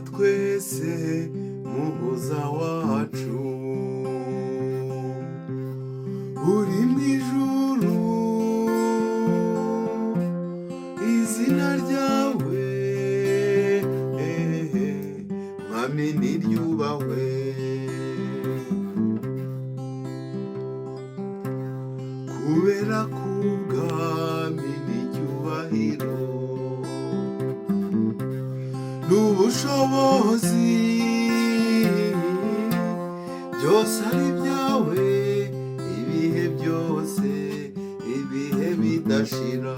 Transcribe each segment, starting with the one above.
twese muhoza wacu uri mu ijuru izina ryawe mwami niryubahwe kubera kubwami n'icyubahiro n'ubushobozi byose ari ibyawe ibihe byose ibihe bidashira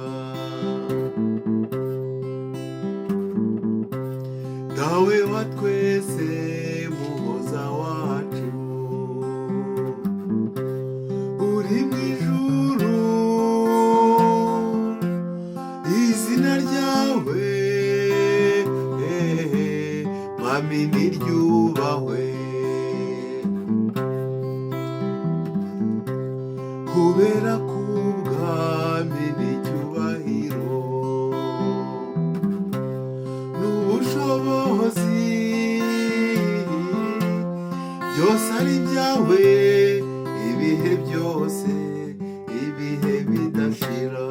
dawe wa twese muhoza wacu uri mu ijuru izina ryawe mwami niryubahwe kubera kubwami n'icyubahiro n'ubushobozi byose ari ibyawe ibihe byose ibihe bidashira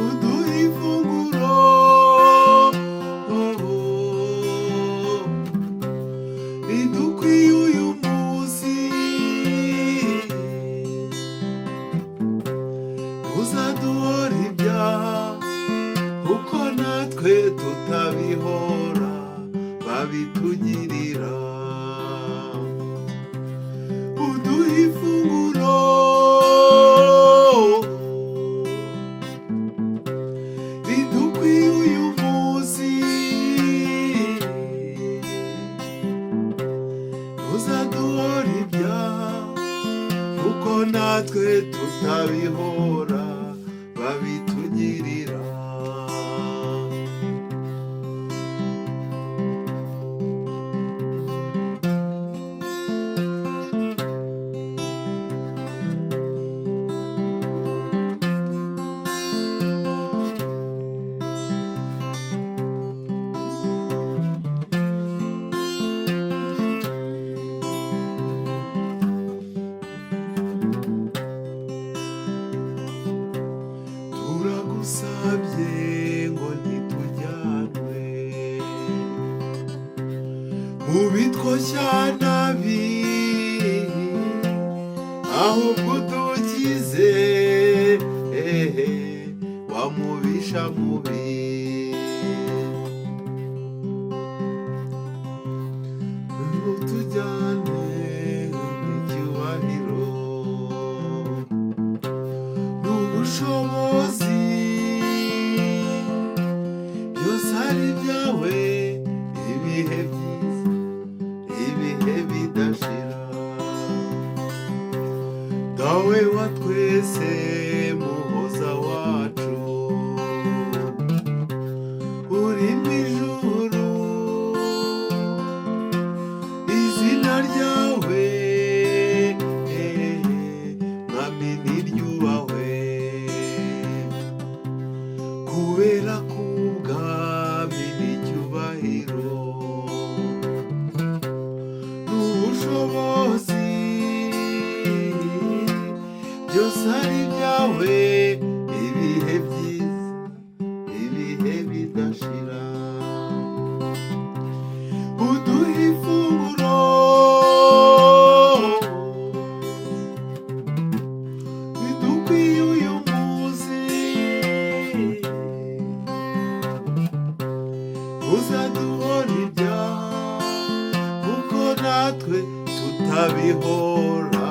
uduha ifunguro ridukwiye uyu munsi uzaduhora ibyaha kuko natwe tutabihora babitugirira uduha ifunguro ridukwiye uyu munsi uzaduhora ibyaha kuko natwe tutabihora babitugirira turagusabye ngo ntitujyanwe mu bitwoshya nabi ahubwo udukize wa mubisha mubi utujyane icyubahiro n'ubushobozi byose ari ibyawe ibihe byiza ibihe bidashira dawe wa twese muhoza wacu uri mu ijuru izina ryawe mwami niryubahwe kubera kubwami n'icyubahiro n'ubushobozi byose ari ibyawe ibihe byiza ibihe bidashira uduha ifunguro ridukwiye uyu munsi uzaduhora ibyaha kuko natwe tutabihora